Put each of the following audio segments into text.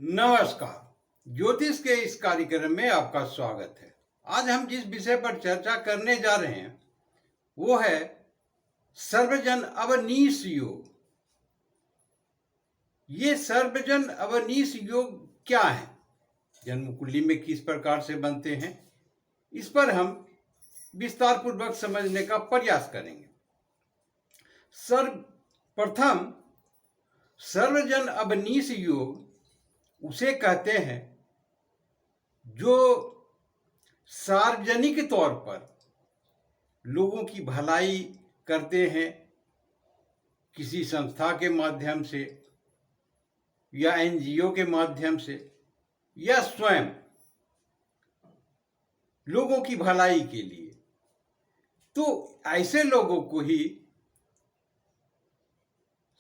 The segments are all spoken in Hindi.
नमस्कार। ज्योतिष के इस कार्यक्रम में आपका स्वागत है। आज हम जिस विषय पर चर्चा करने जा रहे हैं वो है सर्वजन अवनीश योग। ये सर्वजन अवनीश योग क्या है, जन्म कुंडली में किस प्रकार से बनते हैं, इस पर हम विस्तार पूर्वक समझने का प्रयास करेंगे। सर्वप्रथम सर्वजन अवनीश योग उसे कहते हैं जो सार्वजनिक तौर पर लोगों की भलाई करते हैं, किसी संस्था के माध्यम से या एनजीओ के माध्यम से या स्वयं लोगों की भलाई के लिए। तो ऐसे लोगों को ही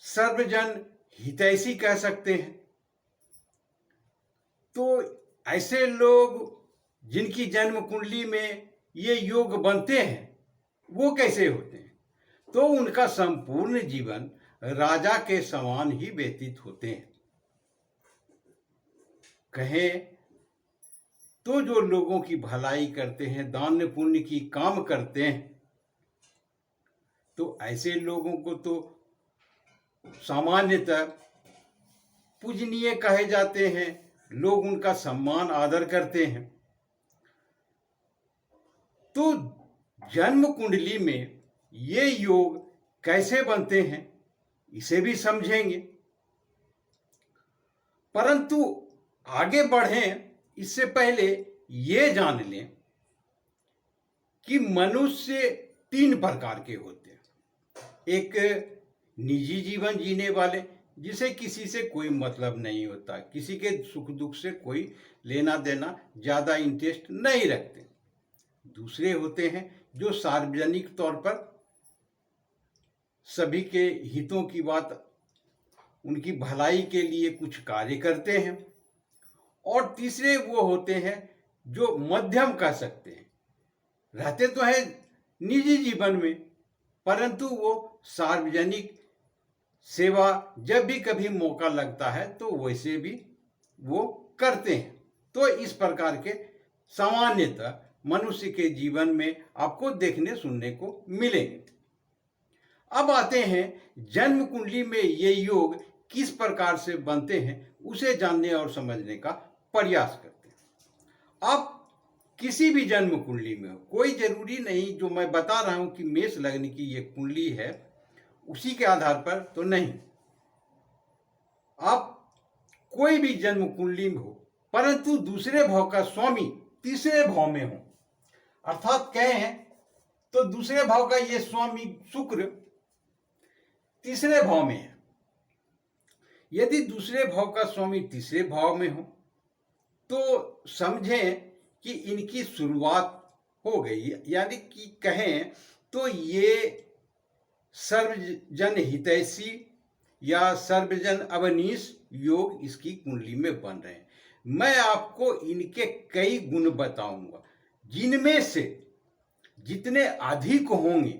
सर्वजन हितैषी कह सकते हैं। तो ऐसे लोग जिनकी जन्म कुंडली में ये योग बनते हैं वो कैसे होते हैं? तो उनका संपूर्ण जीवन राजा के समान ही व्यतीत होते हैं। कहें तो जो लोगों की भलाई करते हैं, दान पुण्य की काम करते हैं, तो ऐसे लोगों को तो सामान्यतः पूजनीय कहे जाते हैं, लोग उनका सम्मान आदर करते हैं। तो जन्म कुंडली में ये योग कैसे बनते हैं इसे भी समझेंगे, परंतु आगे बढ़ें इससे पहले ये जान लें कि मनुष्य 3 प्रकार के होते हैं। एक निजी जीवन जीने वाले, जिसे किसी से कोई मतलब नहीं होता, किसी के सुख दुख से कोई लेना देना, ज़्यादा इंटरेस्ट नहीं रखते। दूसरे होते हैं जो सार्वजनिक तौर पर सभी के हितों की बात, उनकी भलाई के लिए कुछ कार्य करते हैं। और तीसरे वो होते हैं जो मध्यम कह सकते हैं, रहते तो है निजी जीवन में, परंतु वो सार्वजनिक सेवा जब भी कभी मौका लगता है तो वैसे भी वो करते हैं। तो इस प्रकार के सामान्यतः मनुष्य के जीवन में आपको देखने सुनने को मिलेंगे। अब आते हैं जन्म कुंडली में ये योग किस प्रकार से बनते हैं, उसे जानने और समझने का प्रयास करते हैं। अब किसी भी जन्म कुंडली में हो, कोई जरूरी नहीं जो मैं बता रहा हूं कि मेष लग्न की ये कुंडली है उसी के आधार पर तो नहीं। आप कोई भी जन्म कुंडली में हो परंतु दूसरे भाव का स्वामी तीसरे भाव में हो, अर्थात कहें तो दूसरे भाव का ये स्वामी शुक्र तीसरे भाव में है। यदि दूसरे भाव का स्वामी तीसरे भाव में हो तो समझें कि इनकी शुरुआत हो गई, यानी कि कहें तो ये सर्वजन हितैषी या सर्वजन अवनीश योग इसकी कुंडली में बन रहे हैं। मैं आपको इनके कई गुण बताऊंगा, जिनमें से जितने अधिक होंगे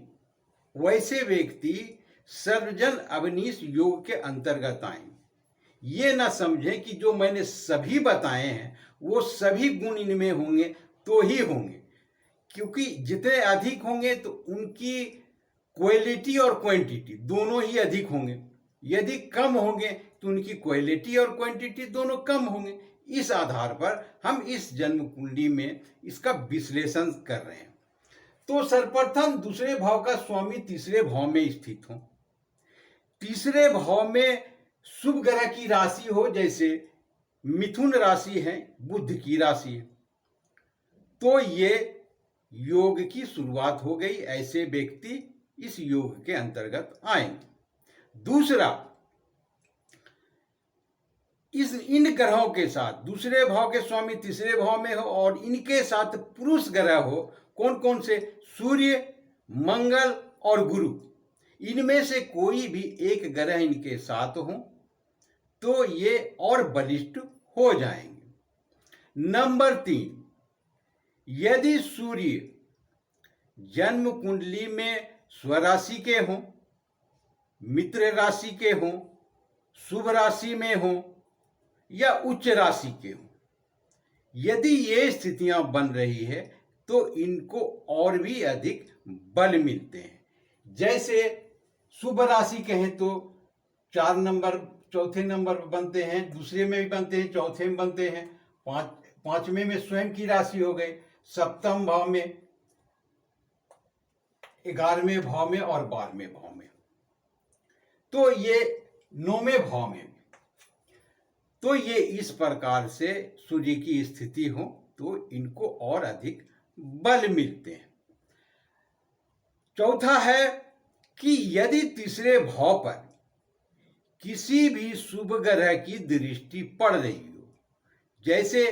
वैसे व्यक्ति सर्वजन अवनीश योग के अंतर्गत आएंगे। ये ना समझें कि जो मैंने सभी बताए हैं वो सभी गुण इनमें होंगे तो ही होंगे, क्योंकि जितने अधिक होंगे तो उनकी क्वालिटी और क्वांटिटी दोनों ही अधिक होंगे, यदि कम होंगे तो उनकी क्वालिटी और क्वांटिटी दोनों कम होंगे। इस आधार पर हम इस जन्म कुंडली में इसका विश्लेषण कर रहे हैं। तो सर्वप्रथम दूसरे भाव का स्वामी तीसरे भाव में स्थित हो, तीसरे भाव में शुभ ग्रह की राशि हो, जैसे मिथुन राशि है, बुध की राशि है, तो ये योग की शुरुआत हो गई। ऐसे व्यक्ति इस योग के अंतर्गत आएंगे। दूसरा, इन ग्रहों के साथ दूसरे भाव के स्वामी तीसरे भाव में हो और इनके साथ पुरुष ग्रह हो। कौन कौन से? सूर्य, मंगल और गुरु। इनमें से कोई भी एक ग्रह इनके साथ हो तो ये और बलिष्ठ हो जाएंगे। नंबर 3, यदि सूर्य जन्म कुंडली में स्वराशि के हों, मित्र राशि के हों, शुभ राशि में हों या उच्च राशि के हों। यदि ये स्थितियां बन रही है तो इनको और भी अधिक बल मिलते हैं। जैसे शुभ राशि कहें तो 4 नंबर, चौथे नंबर पर बनते हैं, दूसरे में भी बनते हैं, चौथे में बनते हैं, पांचवें में स्वयं की राशि हो गई, सप्तम भाव में, 11वें भाव में और 12वें भाव में, तो ये 9वें भाव में। तो ये इस प्रकार से सूर्य की स्थिति हो तो इनको और अधिक बल मिलते हैं। चौथा है कि यदि तीसरे भाव पर किसी भी शुभ ग्रह की दृष्टि पड़ रही हो, जैसे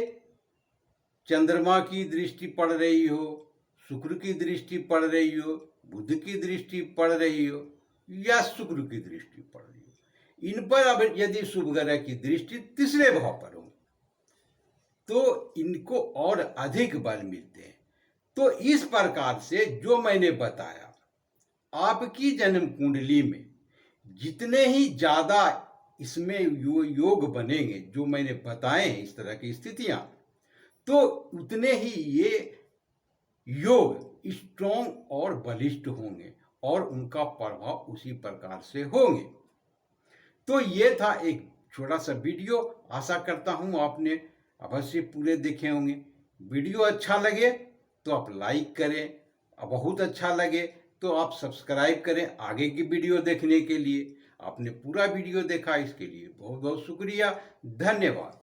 चंद्रमा की दृष्टि पड़ रही हो, शुक्र की दृष्टि पड़ रही हो, बुध की दृष्टि पड़ रही हो या शुक्र की दृष्टि पड़ रही हो, इन पर अब यदि शुभ ग्रह की दृष्टि तीसरे भाव पर हो तो इनको और अधिक बल मिलते हैं। तो इस प्रकार से जो मैंने बताया, आपकी जन्म कुंडली में जितने ही ज्यादा इसमें योग बनेंगे, जो मैंने बताए हैं इस तरह की स्थितियां, तो उतने ही ये योग स्ट्रॉन्ग और बलिष्ठ होंगे और उनका प्रभाव उसी प्रकार से होंगे। तो ये था एक छोटा सा वीडियो। आशा करता हूं आपने अवश्य पूरे देखे होंगे। वीडियो अच्छा लगे तो आप लाइक करें, बहुत अच्छा लगे तो आप सब्सक्राइब करें आगे की वीडियो देखने के लिए। आपने पूरा वीडियो देखा, इसके लिए बहुत बहुत शुक्रिया, धन्यवाद।